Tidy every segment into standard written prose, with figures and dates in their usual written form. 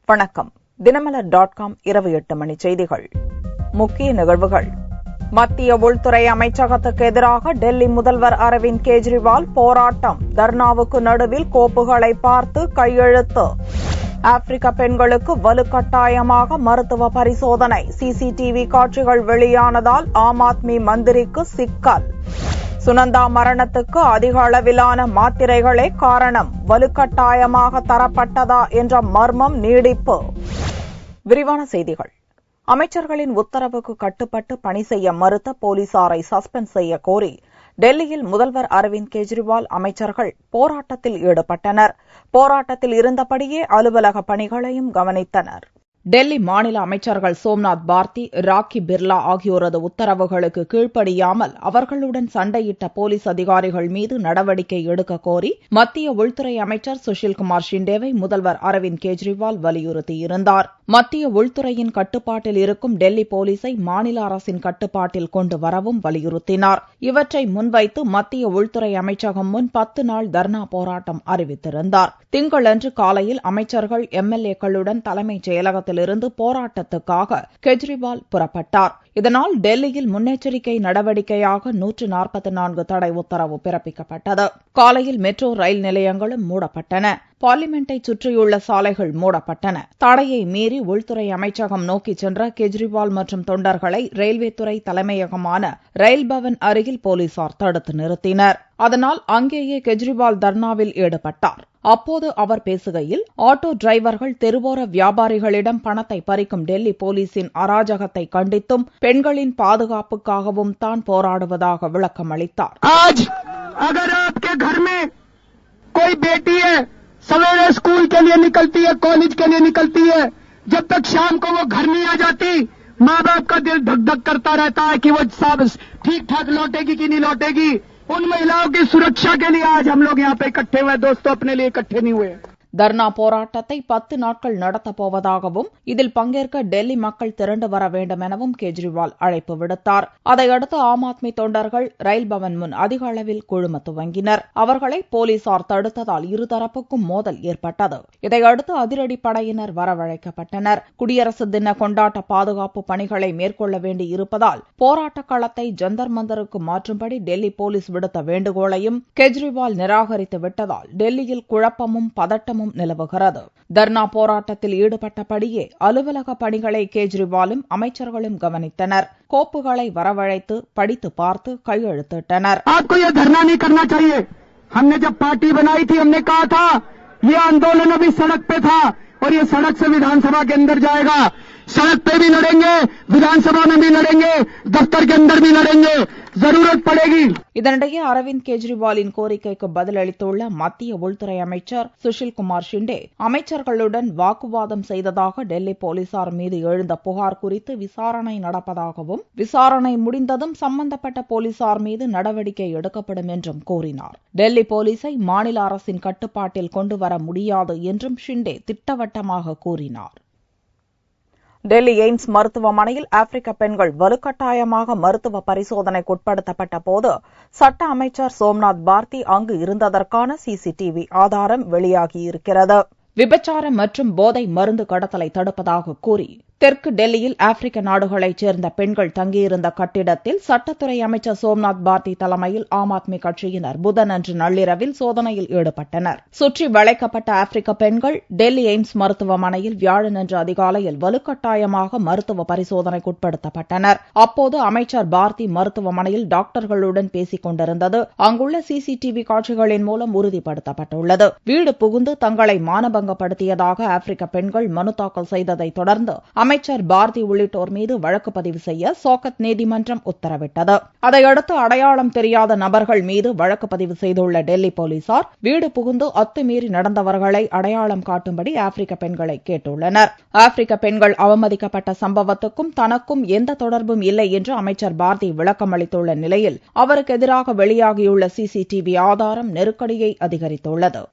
வணக்கம். தினமலர்.com இரவு 8 மணி செய்திகள். முக்கிய நிகழ்வுகள். மத்திய உள்துறை அமைச்சகத்துக்கு எதிராக டெல்லி முதல்வர் அரவிந்த் கெஜ்ரிவால் போராட்டம். தர்ணாவுக்கு நடுவில் கோப்புகளை பார்த்து கையெழுத்து. ஆப்பிரிக்க பெண்களுக்கு வலுக்கட்டாயமாக மருத்துவ பரிசோதனை. சிசிடிவி காட்சிகள் வெளியானதால் ஆம் ஆத்மி மந்திரிக்கு சிக்கல். சுனந்தா மரணத்துக்கு அதிக அளவிலான மாத்திரைகளே காரணம். வலுக்கட்டாயமாக தரப்பட்டதா என்ற மர்மம் நீடிப்பு. விரிவான செய்திகள். அமைச்சர்களின் உத்தரவுக்கு கட்டுப்பட்டு பணி செய்ய மறுத்த போலீசாரை சஸ்பெண்ட் செய்ய கோரி டெல்லியில் முதல்வர் அரவிந்த் கெஜ்ரிவால் அமைச்சர்கள் போராட்டத்தில் ஈடுபட்டனர். போராட்டத்தில் இருந்தபடியே அலுவலக பணிகளையும் கவனித்தனர். டெல்லி மாநில அமைச்சர்கள் சோம்நாத் பார்த்தி, ராக்கி பிர்லா ஆகியோரது உத்தரவுகளுக்கு கீழ்ப்படியாமல் அவர்களுடன் சண்டையிட்ட போலீஸ் அதிகாரிகள் மீது நடவடிக்கை எடுக்க கோரி மத்திய உள்துறை அமைச்சர் சுஷில்குமார் ஷிண்டேவை முதல்வர் அரவிந்த் கெஜ்ரிவால் வலியுறுத்தியிருந்தார். மத்திய உள்துறையின் கட்டுப்பாட்டில் இருக்கும் டெல்லி போலீஸை மாநில அரசின் கட்டுப்பாட்டில் கொண்டு வரவும் வலியுறுத்தினார். இவற்றை முன்வைத்து மத்திய உள்துறை அமைச்சகம் முன் 10 நாள் தர்ணா போராட்டம் அறிவித்திருந்தார். திங்களன்று காலையில் அமைச்சர்கள், எம்எல்ஏக்களுடன் தலைமைச் செயலகத்திலிருந்து போராட்டத்துக்காக கெஜ்ரிவால் புறப்பட்டார். இதனால் டெல்லியில் முன்னெச்சரிக்கை நடவடிக்கையாக 144 தடை உத்தரவு பிறப்பிக்கப்பட்டது. காலையில் மெட்ரோ ரயில் நிலையங்களும் மூடப்பட்டன. பார்லிமெண்டை சுற்றியுள்ள சாலைகள் மூடப்பட்டன. தடையை மீறி உள்துறை அமைச்சகம் நோக்கிச் சென்ற கெஜ்ரிவால் மற்றும் தொண்டர்களை ரயில்வே துறை தலைமையகமான ரயில் பவன் அருகில் போலீசார் தடுத்து நிறுத்தினர். அதனால் அங்கேயே கெஜ்ரிவால் தர்ணாவில் ஈடுபட்டார். அப்போது அவர் பேசுகையில், ஆட்டோ டிரைவர்கள், தெருவோர வியாபாரிகளிடம் பணத்தை பறிக்கும் டெல்லி போலீசின் அராஜகத்தை கண்டித்தும் பெண்களின் பாதுகாப்புக்காகவும் தான் போராடுவதாக விளக்கம் அளித்தார். कोई बेटी है, सवेरे स्कूल के लिए निकलती है, कॉलेज के लिए निकलती है, जब तक शाम को वो घर नहीं आ जाती, माँ बाप का दिल धक धक करता रहता है कि वो सब ठीक ठाक लौटेगी कि नहीं लौटेगी। उन महिलाओं की सुरक्षा के लिए आज हम लोग यहाँ पे इकट्ठे हुए। दोस्तों, अपने लिए इकट्ठे नहीं हुए. தர்ணா போராட்டத்தை 10 நாட்கள் நடத்தப் போவதாகவும் இதில் பங்கேற்க டெல்லி மக்கள் திரண்டு வர வேண்டும் எனவும் கெஜ்ரிவால் அழைப்பு விடுத்தார். அதையடுத்து ஆம் ஆத்மி தொண்டர்கள் ரயில் பவன் முன் அதிக அளவில் குழும துவங்கினர். அவர்களை போலீசார் தடுத்ததால் இருதரப்புக்கும் மோதல் ஏற்பட்டது. இதையடுத்து அதிரடி படையினர் வரவழைக்கப்பட்டனர். குடியரசு தின கொண்டாட்ட பாதுகாப்பு பணிகளை மேற்கொள்ள வேண்டி இருப்பதால் போராட்ட களத்தை ஜந்தர் மந்தருக்கு மாற்றும்படி டெல்லி போலீஸ் விடுத்த வேண்டுகோளையும் கெஜ்ரிவால் நிராகரித்து விட்டதால் டெல்லியில் குழப்பமும் பதட்டமும் நிலவுகிறது. தர்ணா போராட்டத்தில் ஈடுபட்டபடியே அலுவலக பணிகளை கெஜ்ரிவாலும் அமைச்சர்களும் கவனித்தனர். கோப்புகளை வரவழைத்து படித்து பார்த்து கையெழுத்திட்டனர். आपको ये धरना नहीं करना चाहिए. हमने जब पार्टी बनाई थी, हमने कहा था ये आंदोलन अभी सड़क पे था और ये सड़क से विधानसभा के अंदर जाएगा. सड़क पे भी लड़ेंगे, विधानसभा में भी लड़ेंगे, दफ्तर के अंदर भी लड़ेंगे, जरूरत पड़ेगी. இதனிடையே அரவிந்த் கெஜ்ரிவாலின் கோரிக்கைக்கு பதிலளித்துள்ள மத்திய உள்துறை அமைச்சர் சுஷில்குமார் ஷிண்டே, அமைச்சர்களுடன் வாக்குவாதம் செய்ததாக டெல்லி போலீசார் மீது எழுந்த புகார் குறித்து விசாரணை நடப்பதாகவும், விசாரணை முடிந்ததும் சம்பந்தப்பட்ட போலீசார் மீது நடவடிக்கை எடுக்கப்படும் என்றும் கூறினார். டெல்லி போலீஸை மாநில அரசின் கட்டுப்பாட்டில் கொண்டு வர முடியாது என்றும் ஷிண்டே திட்டவட்டமாக கூறினார். டெல்லி எய்ம்ஸ் மருத்துவமனையில் ஆப்பிரிக்க பெண்கள் வலுக்கட்டாயமாக மருத்துவ பரிசோதனைக்குட்படுத்தப்பட்ட போது சட்ட அமைச்சர் சோம்நாத் பார்த்தி அங்கு இருந்ததற்கான சிசிடிவி ஆதாரம் வெளியாகியிருக்கிறது. விபச்சாரம் மற்றும் போதை மருந்து கடத்தலை தடுப்பதாக கூறி தெற்கு டெல்லியில் ஆப்பிரிக்க நாடுகளைச் சேர்ந்த பெண்கள் தங்கியிருந்த கட்டிடத்தில் சட்டத்துறை அமைச்சர் சோம்நாத் பார்த்தி தலைமையில் ஆம் ஆத்மி கட்சியினர் புதனன்று நள்ளிரவில் சோதனையில் ஈடுபட்டனர். சுற்றி வளைக்கப்பட்ட ஆப்பிரிக்க பெண்கள் டெல்லி எய்ம்ஸ் மருத்துவமனையில் வியாழனன்று அதிகாலையில் வலுக்கட்டாயமாக மருத்துவ பரிசோதனைக்குட்படுத்தப்பட்டனர். அப்போது அமைச்சர் பார்த்தி மருத்துவமனையில் டாக்டர்களுடன் பேசிக் கொண்டிருந்தது அங்குள்ள சிசிடிவி காட்சிகளின் மூலம் உறுதிப்படுத்தப்பட்டுள்ளது. வீடு புகுந்து தங்களை மானபங்கப்படுத்தியதாக ஆப்பிரிக்க பெண்கள் மனு தாக்கல் செய்ததைத் தொடர்ந்து அமைச்சர் பார்த்தி உள்ளிட்டோர் மீது வழக்கு பதிவு செய்ய சோகத் நீதிமன்றம் உத்தரவிட்டது. அதையடுத்து அடையாளம் தெரியாத நபர்கள் மீது வழக்கு பதிவு செய்துள்ள டெல்லி போலீசார் வீடு புகுந்து அத்துமீறி நடந்தவர்களை அடையாளம் காட்டும்படி ஆப்பிரிக்க பெண்களை கேட்டுள்ளனர். ஆப்பிரிக்க பெண்கள் அவமதிக்கப்பட்ட சம்பவத்துக்கும் தனக்கும் எந்த தொடர்பும் இல்லை என்று அமைச்சர் பார்த்தி விளக்கம் அளித்துள்ள நிலையில் அவருக்கு எதிராக வெளியாகியுள்ள சிசிடிவி ஆதாரம் நெருக்கடியை அதிகரித்துள்ளது.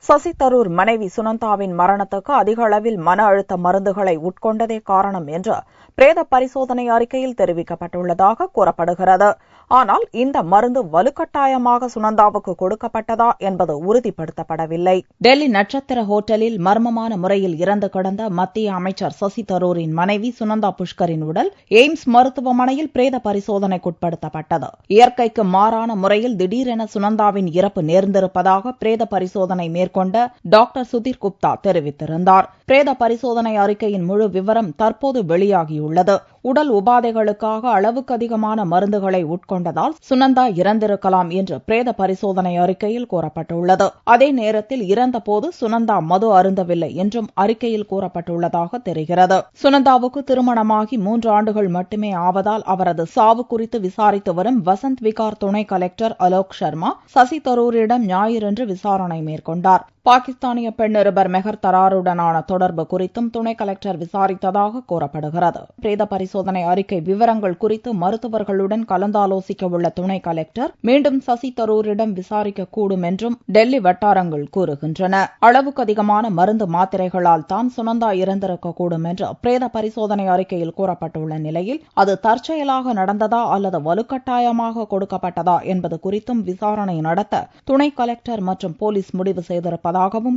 சசி தரூர் மனைவி சுனந்தாவின் மரணத்துக்கு அதிக அளவில் மன அழுத்த மருந்துகளை உட்கொண்டதே காரணம் என்று பிரேத பரிசோதனை அறிக்கையில் தெரிவிக்கப்பட்டுள்ளதாக கூறப்படுகிறது. ஆனால் இந்த மருந்து வலுக்கட்டாயமாக சுனந்தாவுக்கு கொடுக்கப்பட்டதா என்பது உறுதிப்படுத்தப்படவில்லை. டெல்லி நட்சத்திர ஹோட்டலில் மர்மமான முறையில் இறந்து கிடந்த மத்திய அமைச்சர் சசி தரூரின் மனைவி சுனந்தா புஷ்கரின் உடல் எய்ம்ஸ் மருத்துவமனையில் பிரேத பரிசோதனைக்குட்படுத்தப்பட்டது. இயற்கைக்கு மாறான முறையில் திடீரென சுனந்தாவின் இறப்பு நேர்ந்திருப்பதாக பிரேத பரிசோதனை மேற்கொண்ட டாக்டர் சுதீர் குப்தா தெரிவித்திருந்தார். பிரேத பரிசோதனை அறிக்கையின் முழு விவரம் தற்போது வெளியாகியுள்ளது. உடல் உபாதைகளுக்காக அளவுக்கு அதிகமான மருந்துகளை உட்கொண்டதால் சுனந்தா இறந்திருக்கலாம் என்று பிரேத பரிசோதனை அறிக்கையில் கூறப்பட்டுள்ளது. அதே நேரத்தில் இறந்தபோது சுனந்தா மது அருந்தவில்லை என்றும் அறிக்கையில் கூறப்பட்டுள்ளதாக தெரிகிறது. சுனந்தாவுக்கு திருமணமாகி 3 ஆண்டுகள் மட்டுமே ஆவதால் அவரது சாவு குறித்து விசாரித்து வரும் வசந்த் விகார் துணை கலெக்டர் அலோக் சர்மா சசி தரூரிடம் ஞாயிறன்று விசாரணை மேற்கொண்டார். பாகிஸ்தானிய பெண் நிருபர் மெஹர் தராருடனான தொடர்பு குறித்தும் துணை கலெக்டர் விசாரித்ததாக கூறப்படுகிறது. பிரேத பரிசோதனை அறிக்கை விவரங்கள் குறித்து மருத்துவர்களுடன் கலந்தாலோசிக்க உள்ள துணை கலெக்டர் மீண்டும் சசி தரூரிடம் விசாரிக்கக்கூடும் என்றும் டெல்லி வட்டாரங்கள் கூறுகின்றன. அளவுக்கு அதிகமான மருந்து மாத்திரைகளால் தான் சுனந்தா இறந்திருக்கக்கூடும் என்று பிரேத பரிசோதனை அறிக்கையில் கூறப்பட்டுள்ள நிலையில் அது தற்செயலாக நடந்ததா அல்லது வலுக்கட்டாயமாக கொடுக்கப்பட்டதா என்பது குறித்தும் விசாரணை நடத்த துணை கலெக்டர் மற்றும் போலீஸ் முடிவு செய்திருப்பதாகவும்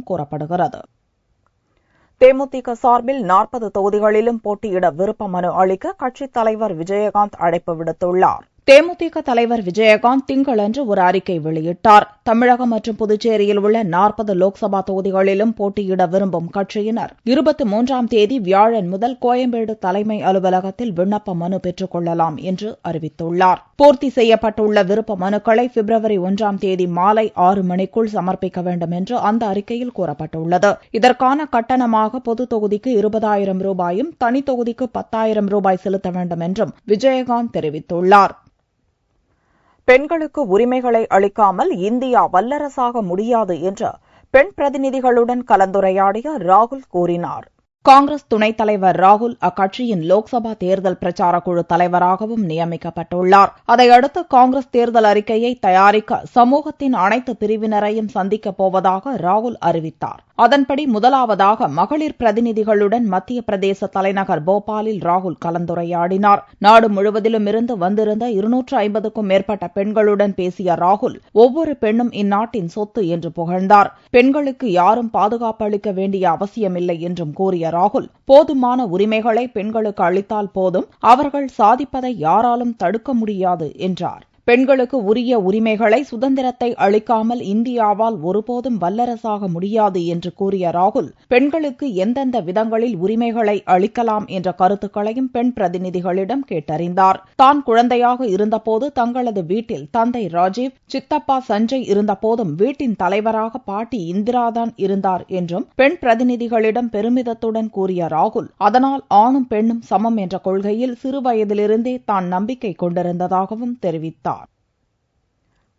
கூறப்படுகிறது. தேமுதிக சார்பில் 40 தொகுதிகளிலும் போட்டியிட விருப்ப மனு அளிக்க கட்சித் தலைவர் விஜயகாந்த் அழைப்பு விடுத்துள்ளார். தேமுதிக தலைவர் விஜயகாந்த் திங்களன்று ஒரு அறிக்கை வெளியிட்டார். தமிழகம் மற்றும் புதுச்சேரியில் உள்ள 40 லோக்சபா தொகுதிகளிலும் போட்டியிட விரும்பும் கட்சியினர் 23ஆம் தேதி வியாழன் முதல் கோயம்பேடு தலைமை அலுவலகத்தில் விண்ணப்ப மனு பெற்றுக் கொள்ளலாம் என்று அறிவித்துள்ளார். பூர்த்தி செய்யப்பட்டுள்ள விருப்ப மனுக்களை பிப்ரவரி 1ஆம் தேதி மாலை 6 மணிக்குள் சமர்ப்பிக்க வேண்டும் என்று அந்த அறிக்கையில் கூறப்பட்டுள்ளது. இதற்கான கட்டணமாக பொது தொகுதிக்கு 20,000 ரூபாயும் தனி தொகுதிக்கு 10,000 ரூபாய் செலுத்த வேண்டும் என்றும் விஜயகாந்த் தெரிவித்துள்ளார். பெண்களுக்கு உரிமைகளை அளிக்காமல் இந்தியா வல்லரசாக முடியாது என்று பெண் பிரதிநிதிகளுடன் கலந்துரையாடிய ராகுல் கூறினார். காங்கிரஸ் துணைத் தலைவர் ராகுல் அக்கட்சியின் லோக்சபா தேர்தல் பிரச்சார குழு தலைவராகவும் நியமிக்கப்பட்டுள்ளார். அதையடுத்து காங்கிரஸ் தேர்தல் அறிக்கையை தயாரிக்க சமூகத்தின் அனைத்து பிரிவினரையும் சந்திக்கப் போவதாக ராகுல் அறிவித்தார். அதன்படி முதலாவதாக மகளிர் பிரதிநிதிகளுடன் மத்திய பிரதேச தலைநகர் போபாலில் ராகுல் கலந்துரையாடினார். நாடு முழுவதிலும் இருந்து வந்திருந்த 250க்கும் மேற்பட்ட பெண்களுடன் பேசிய ராகுல் ஒவ்வொரு பெண்ணும் இந்நாட்டின் சொத்து என்று புகழ்ந்தார். பெண்களுக்கு யாரும் பாதுகாப்பு அளிக்க வேண்டிய அவசியமில்லை என்றும் கூறிய ராகுல் போதுமான உரிமைகளை பெண்களுக்கு அளித்தால் போதும், அவர்கள் சாதிப்பதை யாராலும் தடுக்க முடியாது என்றார். பெண்களுக்கு உரிய உரிமைகளை சுதந்திரத்தை அளிக்காமல் இந்தியாவால் ஒருபோதும் வல்லரசாக முடியாது என்று கூறிய ராகுல் பெண்களுக்கு எந்தெந்த விதங்களில் உரிமைகளை அளிக்கலாம் என்ற கருத்துக்களையும் பெண் பிரதிநிதிகளிடம் கேட்டறிந்தார். தான் குழந்தையாக இருந்தபோது தங்களது வீட்டில் தந்தை ராஜீவ், சித்தப்பா சஞ்சய் இருந்தபோதும் வீட்டின் தலைவராக பாட்டி இந்திராதான் இருந்தார் என்றும் பெண் பிரதிநிதிகளிடம் பெருமிதத்துடன் கூறிய ராகுல் அதனால் ஆணும் பெண்ணும் சமம் என்ற கொள்கையில் சிறுவயதிலிருந்தே தான் நம்பிக்கை கொண்டிருந்ததாகவும் தெரிவித்தார்.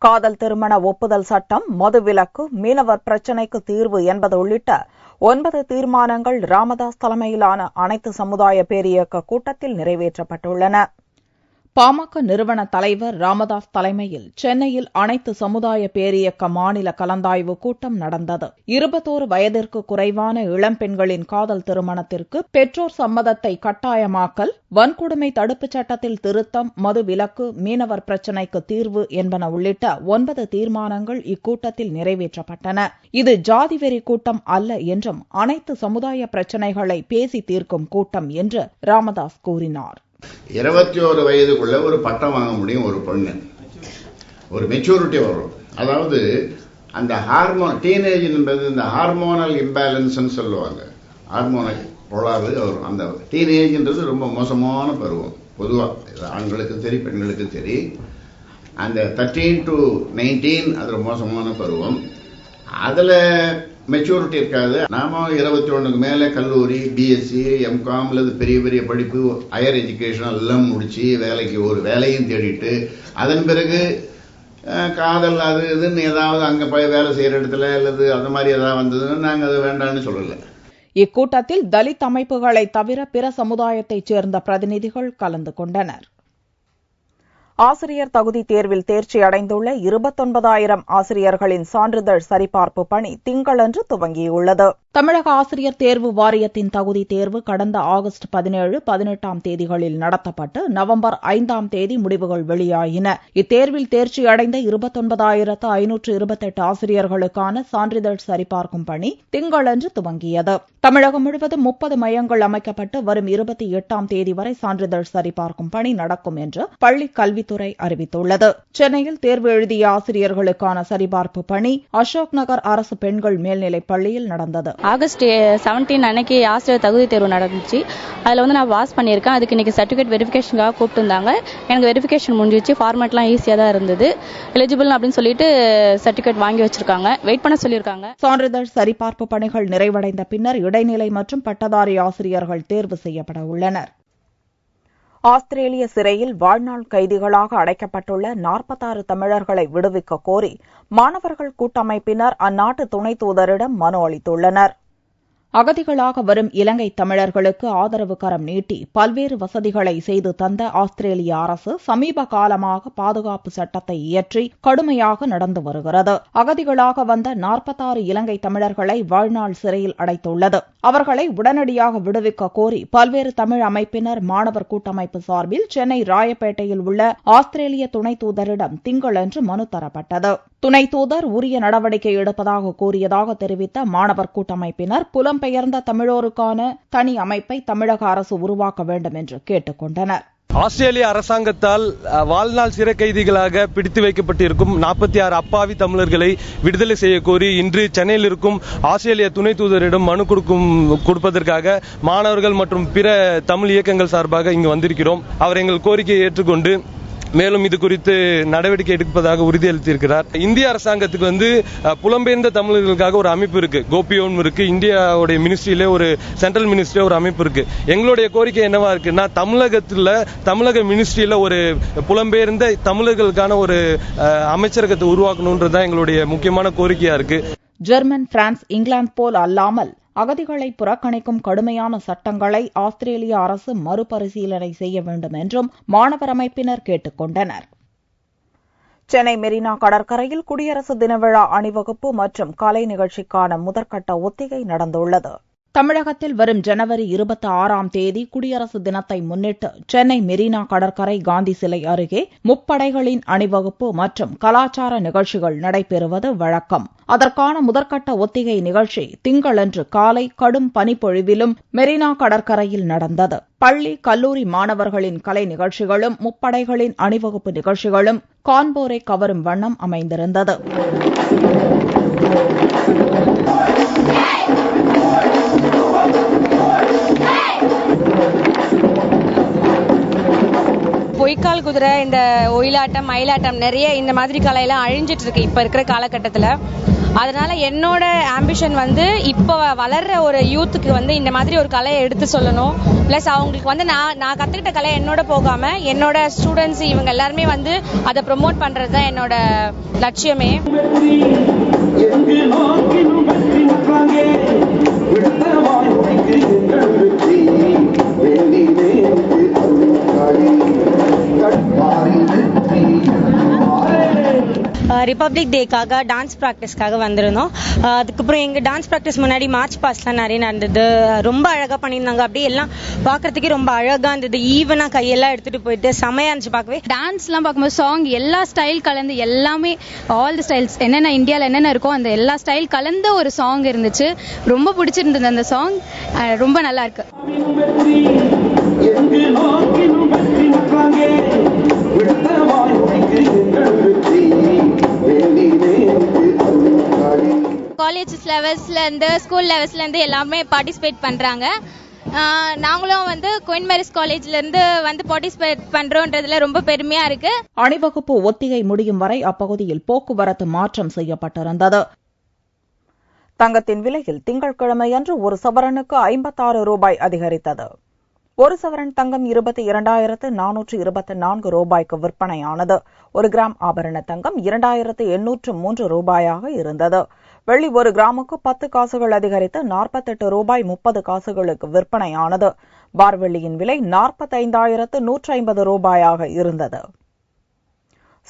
காதல் திருமண ஒப்புதல் சட்டம், மதுவிலக்கு, மீனவர் பிரச்சினைக்கு தீர்வு என்பது உள்ளிட்ட 9 தீர்மானங்கள் ராமதாஸ் தலைமையிலான அனைத்து சமுதாய பேரியக்க கூட்டத்தில் நிறைவேற்றப்பட்டுள்ளன. பாமக நிறுவன தலைவர் ராமதாஸ் தலைமையில் சென்னையில் அனைத்து சமுதாய பேரியக்க மாநில கலந்தாய்வு கூட்டம் நடந்தது. 21 வயதிற்கு குறைவான இளம்பெண்களின் காதல் திருமணத்திற்கு பெற்றோர் சம்மதத்தை கட்டாயமாக்கல், வன்கொடுமை தடுப்புச் சட்டத்தில் திருத்தம், மது விலக்கு, மீனவர் பிரச்சினைக்கு தீர்வு என்பன உள்ளிட்ட 9 தீர்மானங்கள் இக்கூட்டத்தில் நிறைவேற்றப்பட்டன. இது ஜாதிவெறி கூட்டம் அல்ல என்றும் அனைத்து சமுதாய பிரச்சினைகளை பேசி தீர்க்கும் கூட்டம் என்று ராமதாஸ் கூறினார். 21 வயதுக்குள்ள ஒரு பட்டம் வாங்க முடியும் ஒரு பொண்ணு, ஒரு மெச்சூரிட்டி வரும். அதாவது அந்த ஹார்மோன் டீனேஜ் என்பது இந்த ஹார்மோனல் இம்பேலன்ஸ் சொல்லுவாங்க, ஹார்மோனல் கோளாறு வரும். அந்த டீனேஜ்ன்றது ரொம்ப மோசமான பருவம். பொதுவாக ஆண்களுக்கு சரி பெண்களுக்கு சரி அந்த 13 to 19 அது மோசமான பருவம். அதுல மெச்சூரிட்டி இருக்காது. நாம 21க்கு மேல கல்லூரி, பிஎஸ்சி, எம்காம் அல்லது பெரிய பெரிய படிப்பு, ஹையர் எஜுகேஷன் எல்லாம் முடிச்சு வேலைக்கு ஒரு வேலையும் தேடிட்டு அதன் பிறகு காதல் அது இதுன்னு ஏதாவது அங்க போய் வேலை செய்யற இடத்துல அல்லது அது மாதிரி ஏதாவது வந்ததுன்னு நாங்க அது வேண்டாம்னு சொல்லல. இக்கூட்டத்தில் தலித் அமைப்புகளை தவிர பிற சமுதாயத்தைச் சேர்ந்த பிரதிநிதிகள் கலந்து கொண்டனர். ஆசிரியர் தகுதி தேர்வில் தேர்ச்சி அடைந்துள்ள 29,000 ஆசிரியர்களின் சான்றிதழ் சரிபார்ப்பு பணி திங்களன்று துவங்கியுள்ளது. தமிழக ஆசிரியர் தேர்வு வாரியத்தின் தகுதி தேர்வு கடந்த ஆகஸ்ட் 17, 18ஆம் தேதிகளில் நடத்தப்பட்டு நவம்பர் 5ஆம் தேதி முடிவுகள் வெளியாயின. இத்தேர்வில் தேர்ச்சி அடைந்த 29,528 ஆசிரியர்களுக்கான சான்றிதழ் சரிபார்க்கும் பணி திங்களன்று துவங்கியது. தமிழகம் முழுவதும் 30 மையங்கள் அமைக்கப்பட்டு வரும் 28ஆம் தேதி வரை சான்றிதழ் சரிபார்க்கும் பணி நடக்கும் என்று பள்ளிக் கல்வித்துறை அறிவித்துள்ளது. சென்னையில் தேர்வு எழுதிய ஆசிரியர்களுக்கான சரிபார்ப்பு பணி அசோக் நகர் அரசு பெண்கள் மேல்நிலைப் பள்ளியில் நடந்தது. ஆகஸ்ட் 17 அன்னைக்கு ஆசிரியர் தகுதி தேர்வு நடந்துச்சு. அதில் நான் பாஸ் பண்ணியிருக்கேன். அதுக்கு இன்னைக்கு சர்டிஃபிகேட் வெரிஃபிகேஷனுக்காக கூப்பிட்டுருந்தாங்க. எனக்கு வெரிஃபிகேஷன் முடிஞ்சிச்சு. ஃபார்மேட்லாம் ஈஸியாக தான் இருந்தது. எலிஜிபிள் அப்படின்னு சொல்லிட்டு சர்டிஃபிகேட் வாங்கி வச்சிருக்காங்க. வெயிட் பண்ண சொல்லியிருக்காங்க. சான்றிதழ் சரிபார்ப்பு பணிகள் நிறைவடைந்த பின்னர் இடைநிலை மற்றும் பட்டதாரி ஆசிரியர்கள் தேர்வு செய்யப்பட உள்ளனர். ஆஸ்திரேலிய சிறையில் வாழ்நாள் கைதிகளாக அடைக்கப்பட்டுள்ள 46 தமிழர்களை விடுவிக்க கோரி மாணவர்கள் கூட்டமைப்பினர் அந்நாட்டு துணை தூதரிடம் மனு அளித்துள்ளனர். அகதிகளாக வரும் இலங்கை தமிழர்களுக்கு ஆதரவு கரம் நீட்டி பல்வேறு வசதிகளை செய்து தந்த ஆஸ்திரேலிய அரசு சமீப காலமாக பாதுகாப்பு சட்டத்தை இயற்றி கடுமையாக நடந்து வருகிறது. அகதிகளாக வந்த 46 இலங்கை தமிழர்களை வாழ்நாள் சிறையில் அடைத்துள்ளது. அவர்களை உடனடியாக விடுவிக்க கோரி பல்வேறு தமிழ் அமைப்பினர் மாணவர் கூட்டமைப்பு சார்பில் சென்னை ராயப்பேட்டையில் உள்ள ஆஸ்திரேலிய துணை தூதரிடம் திங்களன்று மனு தரப்பட்டது. துணை தூதர் உரிய நடவடிக்கை எடுப்பதாக கூறியதாக தெரிவித்த மாணவர் கூட்டமைப்பினர் புலம்பெயர்ந்த தமிழோருக்கான தனி அமைப்பை தமிழக அரசு உருவாக்க வேண்டும் என்று கேட்டுக் கொண்டனர். ஆஸ்திரேலிய அரசாங்கத்தால் வாழ்நாள் சிறை கைதிகளாக பிடித்து வைக்கப்பட்டிருக்கும் 46 அப்பாவி தமிழர்களை விடுதலை செய்ய கோரி இன்று சென்னையில் இருக்கும் ஆஸ்திரேலிய துணை தூதரிடம் மனு கொடுப்பதற்காக மாணவர்கள் மற்றும் பிற தமிழ் இயக்கங்கள் சார்பாக இங்கு வந்திருக்கிறோம். அவர் எங்கள் கோரிக்கையை ஏற்றுக்கொண்டு மேலும் இது குறித்து நடவடிக்கை எடுப்பதாக உறுதியளித்திருக்கிறார். இந்திய அரசாங்கத்துக்கு புலம்பெயர்ந்த தமிழர்களுக்காக ஒரு அமைப்பு இருக்கு, கோபியோன் இருக்கு. இந்தியாவுடைய மினிஸ்ட்ரியில ஒரு சென்ட்ரல் மினிஸ்ட்ரியில ஒரு அமைப்பு இருக்கு. எங்களுடைய கோரிக்கை என்னவா இருக்குன்னா, தமிழக மினிஸ்ட்ரியில ஒரு புலம்பெயர்ந்த தமிழர்களுக்கான ஒரு அமைச்சரகத்தை உருவாக்கணும்ன்றதுதான் எங்களுடைய முக்கியமான கோரிக்கையா இருக்கு. ஜெர்மன், பிரான்ஸ், இங்கிலாந்து போல் அல்லாமல் அகதிகளை புறக்கணிக்கும் கடுமையான சட்டங்களை ஆஸ்திரேலிய அரசு மறுபரிசீலனை செய்ய வேண்டும் என்றும் மாணவர் அமைப்பினர் கேட்டுக் கொண்டனர். சென்னை மெரினா கடற்கரையில் குடியரசு தின விழா அணிவகுப்பு மற்றும் கலை நிகழ்ச்சிக்கான முதற்கட்ட ஒத்திகை நடந்துள்ளது. தமிழகத்தில் வரும் ஜனவரி 26ஆம் தேதி குடியரசு தினத்தை முன்னிட்டு சென்னை மெரினா கடற்கரை காந்தி சிலை அருகே முப்படைகளின் அணிவகுப்பு மற்றும் கலாச்சார நிகழ்ச்சிகள் நடைபெறுவது வழக்கம். அதற்கான முதற்கட்ட ஒத்திகை நிகழ்ச்சி திங்களன்று காலை கடும் பனிப்பொழிவிலும் மெரினா கடற்கரையில் நடந்தது. பள்ளி, கல்லூரி மாணவர்களின் கலை நிகழ்ச்சிகளும் முப்படைகளின் அணிவகுப்பு நிகழ்ச்சிகளும் காண்போரை கவரும் வண்ணம் அமைந்திருந்தது. பொய்க்கால் குதிரை, இந்த ஒயிலாட்டம், மயிலாட்டம், நிறைய இந்த மாதிரி கலையெல்லாம் அழிஞ்சிட்டு இருக்கு இப்ப இருக்கிற காலகட்டத்தில். அதனால என்னோட ஆம்பிஷன் இப்போ வளர்ற ஒரு யூத்துக்கு இந்த மாதிரி ஒரு கலையை எடுத்து சொல்லணும். பிளஸ் அவங்களுக்கு நான் கத்துக்கிட்ட கலை என்னோட போகாம என்னோட ஸ்டூடெண்ட்ஸ் இவங்க எல்லாருமே அதை ப்ரொமோட் பண்றது தான் என்னோட லட்சியமே. ரிபப்ளிக் டேக்காக டான்ஸ் ப்ராக்டிஸ்க்காக வந்திருந்தோம். அதுக்கப்புறம் எங்கள் டான்ஸ் ப்ராக்டிஸ் முன்னாடி மார்ச் பாஸ்ட்லாம் நிறைய நடந்தது. ரொம்ப அழகாக பண்ணியிருந்தாங்க. அப்படியே எல்லாம் பார்க்கறதுக்கே ரொம்ப அழகாக இருந்தது. ஈவனாக கையெல்லாம் எடுத்துகிட்டு போயிட்டு செமையாக இருந்துச்சு பார்க்கவே. டான்ஸ்லாம் பார்க்கும்போது சாங் எல்லா ஸ்டைல் கலந்து எல்லாமே ஆல் தி ஸ்டைல்ஸ் என்னென்ன இந்தியாவில் என்னென்ன இருக்கோ அந்த எல்லா ஸ்டைல் கலந்த ஒரு சாங் இருந்துச்சு. ரொம்ப பிடிச்சிருந்தது அந்த சாங். ரொம்ப நல்லா இருக்கு. காலேஜ் லெவல்ஸ்ல இருந்து ஸ்கூல் லெவல்ஸ்ல இருந்து எல்லாமே பார்ட்டிசிபேட் பண்றாங்க. நாங்களும் குயின் மேரிஸ் காலேஜ்ல இருந்து பார்ட்டிசிபேட் பண்றோம்ன்றதுல ரொம்ப பெருமையா இருக்கு. அணிவகுப்பு ஒத்திகை முடியும் வரை அப்பகுதியில் போக்குவரத்து மாற்றம் செய்யப்பட்டிருந்தது. தங்கத்தின் விலையில் திங்கட்கிழமையன்று ஒரு சவரனுக்கு 56 ரூபாய் அதிகரித்தது. ஒரு சவரன் தங்கம் 22,424 ரூபாய்க்கு விற்பனையானது. 1 கிராம் ஆபரண தங்கம் 2,803 ரூபாயாக இருந்தது. வெள்ளி 1 கிராமுக்கு 10 காசுகள் அதிகரித்து 48 ரூபாய் 30 காசுகளுக்கு விற்பனையானது. பார் வெள்ளியின் விலை 45,150 ரூபாயாக இருந்தது.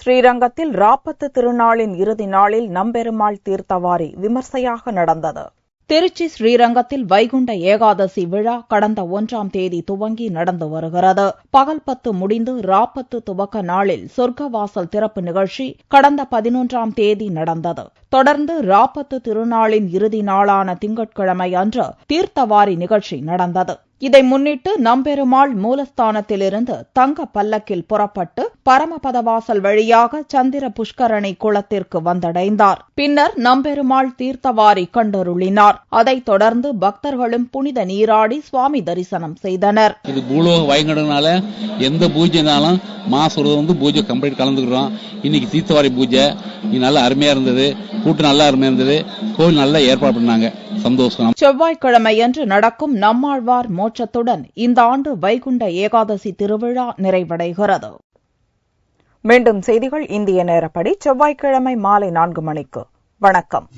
ஸ்ரீரங்கத்தில் ராப்பத்து திருநாளின் இறுதி நாளில் நம்பெருமாள் தீர்த்தவாரி விமர்சையாக நடந்தது. திருச்சி ஸ்ரீரங்கத்தில் வைகுண்ட ஏகாதசி விழா கடந்த 1ஆம் தேதி துவங்கி நடந்து வருகிறது. பகல் 10 முடிந்து ராப்பத்து துவக்க நாளில் சொர்க்கவாசல் திறப்பு நிகழ்ச்சி கடந்த 11ஆம் தேதி நடந்தது. தொடர்ந்து ராப்பத்து திருநாளின் இறுதி நாளான திங்கட்கிழமை அன்று தீர்த்தவாரி நிகழ்ச்சி நடந்தது. இதை முன்னிட்டு நம்பெருமாள் மூலஸ்தானத்திலிருந்து தங்க பல்லக்கில் புறப்பட்டு பரமபதவாசல் வழியாக சந்திர புஷ்கரணி குளத்திற்கு வந்தடைந்தார். பின்னர் நம்பெருமாள் தீர்த்தவாரி கண்டருளினார். அதைத் தொடர்ந்து பக்தர்களும் புனித நீராடி சுவாமி தரிசனம் செய்தனர். இது பூலோக வைகுண்டனால எந்த பூஜைனாலும் மாசம் பூஜை கம்ப்ளீட் கலந்துக்கிறோம். இன்னைக்கு தீர்த்தவாரி பூஜை நல்லா அருமையா இருந்தது. கூட்டம் நல்லா அருமையா இருந்தது. கோவில் நல்லா ஏற்பாடு பண்ணாங்க. சந்தோஷம். செவ்வாய்க்கிழமையன்று நடக்கும் நம்மாழ்வார் மோட்சத்துடன் இந்த ஆண்டு வைகுண்ட ஏகாதசி திருவிழா நிறைவடைகிறது. மீண்டும் செய்திகள் இந்திய நேரப்படி செவ்வாய்க்கிழமை மாலை 4 மணிக்கு. வணக்கம்.